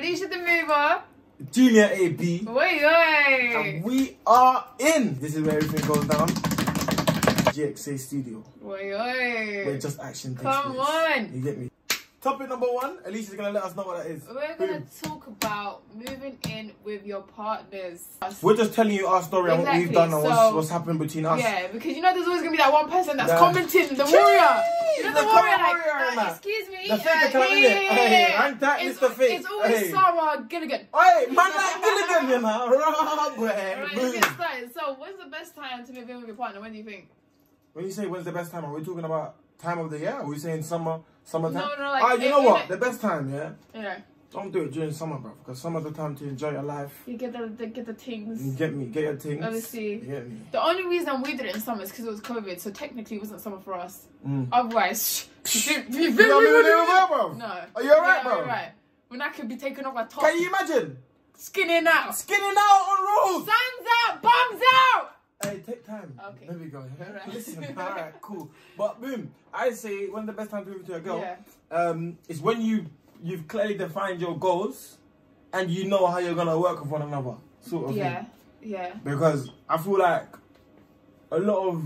Alicia the Mover. Junior AB. Oi, And we are in. This is where everything goes down. GXA Studio. Oi. Where just action takes place. Come on. You get me? Topic number one. Alicia's going to let us know what that is. We're going to talk about moving in with your partners. We're just telling you our story and what we've done and what's happened between us. Yeah, because you know there's always going to be that one person that's commenting, the warrior. You know the warrior, like, excuse me. The fake account, hey, and that is the fake. It's always Sarah Gilligan. Hey, man like Gilligan, you know. Right, let's get started. So, when's the best time to move in with your partner? When do you think? When you say when's the best time, are we talking about time of the year? Are we saying summertime? No, like... you know what? The best time, yeah? Yeah. Don't do it during summer, bro. Because summer's the time to enjoy your life. You get the things. You get me. Get your things. Obviously. You get me. The only reason we did it in summer is because it was COVID. So technically it wasn't summer for us. Otherwise... you bro? No. Are you alright, bro? Alright. When I could be taking off my top. Can you imagine? Skinning out. Skinning out on road. Sun's out. Bums out. Hey, take time. Okay. There we go. Right. Listen, alright, cool. But boom, I say when the best time to move to a girl is when you've clearly defined your goals and you know how you're gonna work with one another, sort of thing. Yeah. Because I feel like a lot of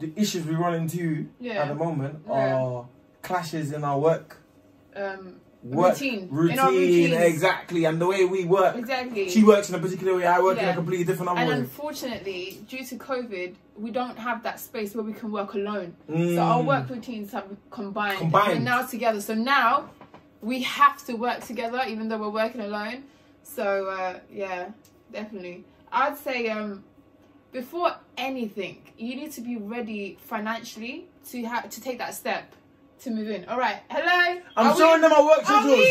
the issues we run into at the moment are clashes in our work routine, in our routines. Exactly, and the way we work. Exactly. She works in a particular way, I work in a completely different other way. And unfortunately, due to COVID, we don't have that space where we can work alone. So our work routines have combined. We're now together. So now we have to work together, even though we're working alone. So yeah, definitely. I'd say before anything, you need to be ready financially to take that step. To move in. Alright, hello? I'm showing them my work schedules.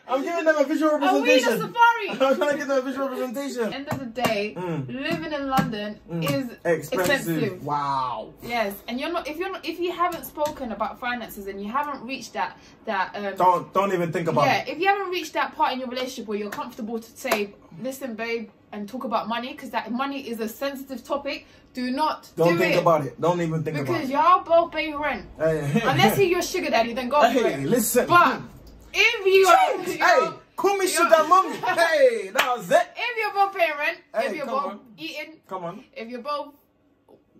I'm giving them a visual representation. Are we in a safari? I'm trying to give them a visual representation. End of the day, living in London is expensive. Wow. Yes, and if you haven't spoken about finances and you haven't reached that don't even think about it. Yeah, if you haven't reached that part in your relationship where you're comfortable to say, listen, babe, and talk about money, because that money is a sensitive topic. Don't think about it. Don't even think about it. Because y'all both pay rent. Unless you're your sugar daddy, then go for it. Listen. But if you are... call me sugar mommy. Hey, that was it. If you're both paying rent, if you're both eating... Come on. If you're both...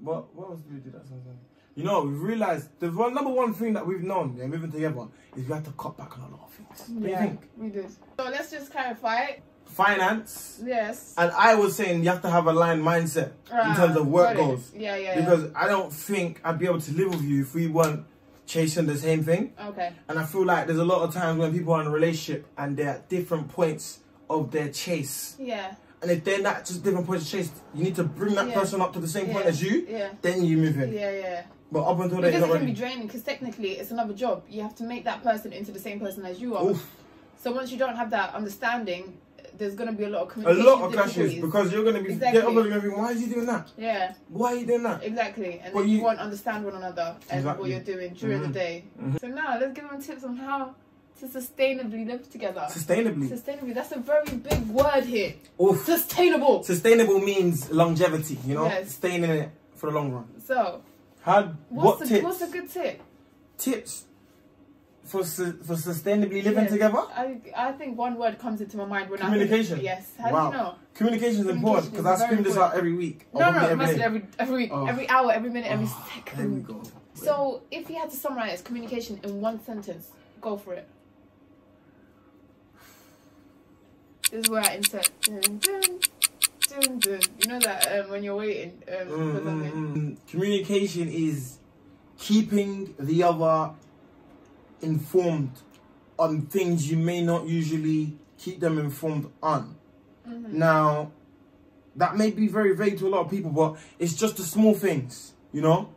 What else do we do that sometimes? You know, we've realised the number one thing that we've known, moving together, is we have to cut back on a lot of things. What do you think? We did. So let's just clarify. Finance. Yes. And I was saying you have to have a aligned mindset in terms of work goals. Yeah. Because I don't think I'd be able to live with you if we weren't chasing the same thing. Okay. And I feel like there's a lot of times when people are in a relationship and they're at different points of their chase. Yeah. And if they're not just different points of chase, you need to bring that person up to the same point as you. Yeah. Then you move in. Yeah. But up until then, because it can be draining. Because technically, it's another job. You have to make that person into the same person as you are. Oof. So once you don't have that understanding, there's going to be a lot of communication. A lot of clashes because you're going to be. Exactly. Why is he doing that? Yeah. Why are you doing that? Exactly. And then you won't understand one another and what you're doing during the day. So now let's give them tips on how to sustainably live together. Sustainably. That's a very big word here. Oof. Sustainable. Sustainable means longevity. You know, staying in it for the long run. So, what's a good tip? Tips for sustainably living together? I think one word comes into my mind when communication. Yes. How do you know? Communication is important because I scream this out every week. Every week, every hour, every minute, every second. There we go. So, if you had to summarize communication in one sentence, go for it. This is where I insert. Dun, dun, dun, dun. You know that when you're waiting for something. Communication is keeping the other informed on things you may not usually keep them informed on. Now, that may be very vague to a lot of people, but it's just the small things, you know?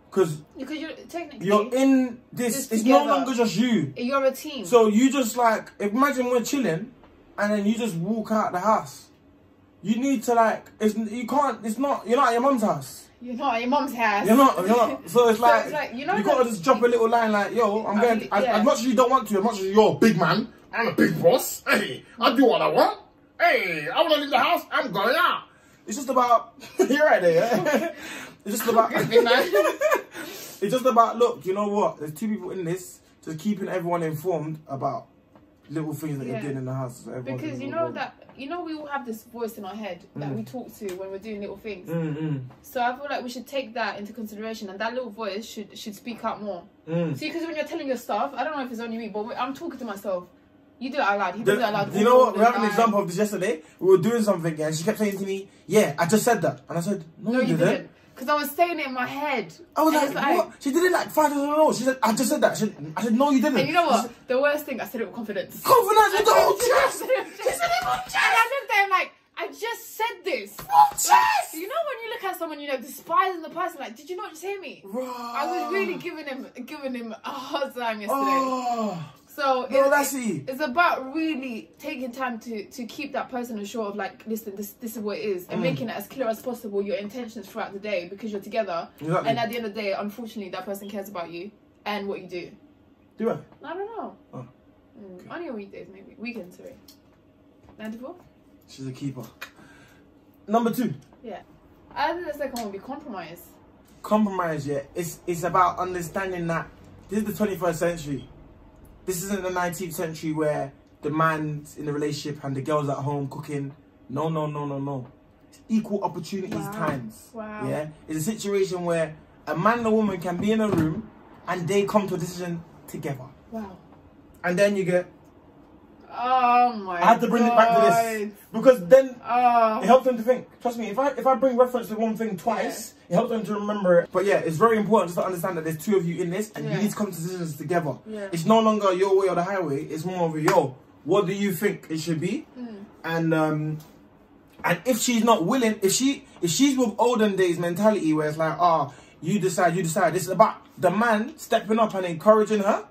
Because you're in this, it's no longer just you. You're a team. So you just like, imagine we're chilling and then you just walk out the house. You need to like, you're not at your mum's house. You're not at your mum's house. You're not. So it's like, you gotta just drop a little line like, yo, I'm going, as much as you don't want to, as much as you're a big man, I'm a big boss. Hey, I do what I want. Hey, I want to leave the house, I'm going out. It's just about, you're right there, yeah? It's just about, it's just about, look, you know what? There's two people in this, just keeping everyone informed about little things that you're doing in the house. So because you know we all have this voice in our head that we talk to when we're doing little things. So I feel like we should take that into consideration, and that little voice should speak out more. See, because when you're telling your stuff, I don't know if it's only me, but I'm talking to myself. You do it out loud. He does it out loud. You know what? We had an example of this yesterday. We were doing something and she kept saying to me, "Yeah, I just said that," and I said, "No, you didn't." Because I was saying it in my head. I was like, what? She did it like 5 times in a row. She said, "I just said that." I said, "No, you didn't." And you know what? The worst thing, I said it with confidence. Confidence with the whole chest. She said it with chest. And I looked at him like, I just said this. Like, you know when you look at someone, you know, despising the person, like, did you not just hear me? Right. I was really giving him a hard time yesterday. So it's about really taking time to keep that person assured of, like, listen, this is what it is, and making it as clear as possible your intentions throughout the day, because you're together. Exactly. And at the end of the day, unfortunately, that person cares about you and what you do. Do I? I don't know. Oh. Okay. Only on weekdays, maybe. Weekends, sorry. 94? She's a keeper. Number 2. Yeah. I think the second one would be compromise. Compromise, yeah. It's about understanding that this is the 21st century. This isn't the 19th century where the man's in a relationship and the girl's at home cooking. No. It's equal opportunities times. Wow. Yeah. It's a situation where a man and a woman can be in a room and they come to a decision together. Wow. And then you get, oh my God. I had to bring it back to this because then it helps them to think. Trust me, if I bring reference to one thing twice, it helps them to remember it. But yeah, it's very important just to understand that there's 2 of you in this, and you need to come to decisions together. Yeah. It's no longer your way or the highway. It's more of a, yo, what do you think it should be? And if she's not willing, if she's with olden days mentality where it's like, you decide. This is about the man stepping up and encouraging her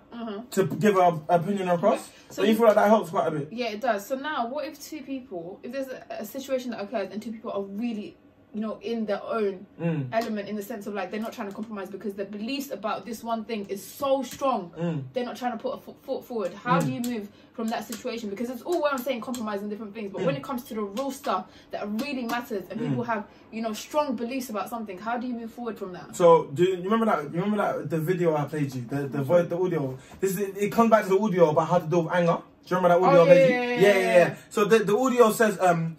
to give her opinion across. So you feel like that helps quite a bit? Yeah, it does. So now, what if 2 people, if there's a situation that occurs and 2 people are really, you know, in their own element, in the sense of, like, they're not trying to compromise because their beliefs about this one thing is so strong, they're not trying to put a foot forward. How do you move from that situation? Because it's all well I'm saying compromise and different things, but when it comes to the real stuff that really matters and people have, you know, strong beliefs about something, how do you move forward from that? So do you remember that? You remember that the video I played you, the voice, the audio. It comes back to the audio about how to deal with anger. Do you remember that audio? Oh, yeah. So the audio says,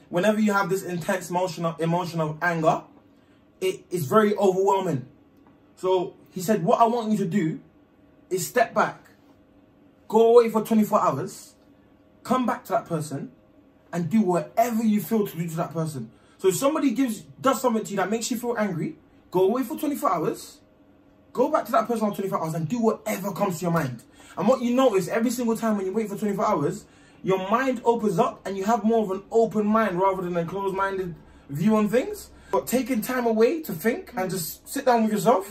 whenever you have this intense emotion of anger, it is very overwhelming. So he said, what I want you to do is step back, go away for 24 hours, come back to that person, and do whatever you feel to do to that person. So if somebody does something to you that makes you feel angry, go away for 24 hours, go back to that person for 24 hours, and do whatever comes to your mind. And what you notice every single time when you wait for 24 hours, your mind opens up and you have more of an open mind rather than a closed-minded view on things. But taking time away to think and just sit down with yourself,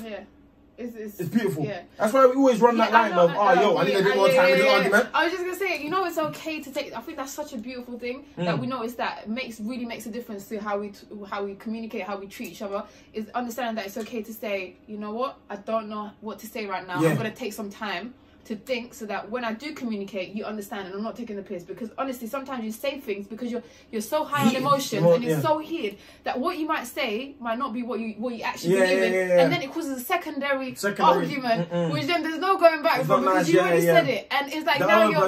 it's beautiful. Yeah. That's why we always run that line of, I need a bit more time in the argument. I was just going to say, you know, it's okay to take, I think that's such a beautiful thing that we notice that really makes a difference to how we communicate, how we treat each other, is understanding that it's okay to say, you know what, I don't know what to say right now. I'm going to take some time to think so that when I do communicate, you understand and I'm not taking the piss. Because honestly, sometimes you say things because you're so high on emotions and you're so heated that what you might say might not be what you actually believe in, and then it causes a secondary argument, which then there's no going back from because you already said it, and it's like now you're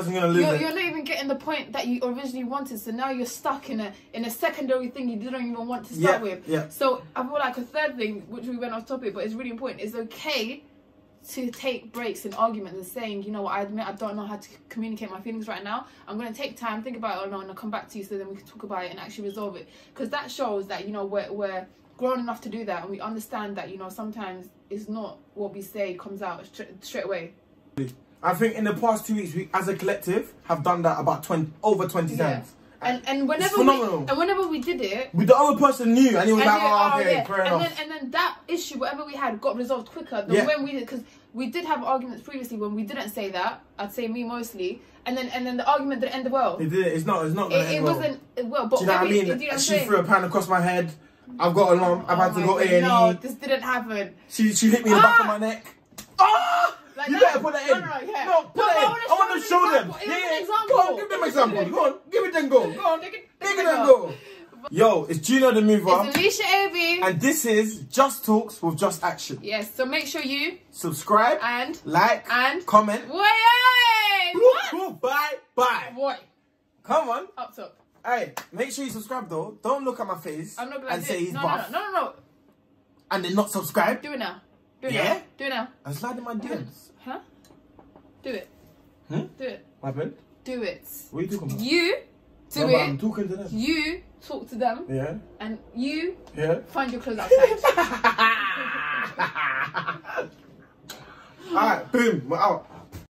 not even getting the point that you originally wanted. So now you're stuck in a secondary thing you didn't even want to start with. So I feel like a third thing, which we went off topic, but it's really important. It's okay to take breaks in arguments and saying, you know what, I admit I don't know how to communicate my feelings right now. I'm going to take time, think about it, and I'll come back to you so then we can talk about it and actually resolve it. Because that shows that, you know, we're grown enough to do that, and we understand that, you know, sometimes it's not what we say comes out straight away. I think in the past 2 weeks, we as a collective have done that about over 20 times. And whenever we did it, the other person knew, and he was like, fair enough. And then that issue, whatever we had, got resolved quicker than when we did, because we did have arguments previously when we didn't say that. I'd say me mostly, and then the argument didn't end well. It did. It's not going to end well. It wasn't well. But do you know what I mean? She threw a pan across my head. I've got a lump. I've had to go A&E. No, this didn't happen. She hit me in the back of my neck. Like you better put that in. No, put that in. I want to show them. Go on, give them an example. Go on, give it then go. Go on, take it then go. Yo, it's Juno the Mover. It's Alicia AB. And this is Just Talks with Just Action. Yes, so make sure you subscribe and like and comment. Wait. Bye. boy. Come on. Up top. Hey, make sure you subscribe though. Don't look at my face I'm not gonna and say he's no, buff. No. And then not subscribe. Do it now. Do it now. And slide in my DMs. Huh? Do it. Do it. What happened? Do it. What are you talking about? You do it. I'm talking to them. You talk to them. Yeah. And you find your clothes outside. Alright, boom, we're out.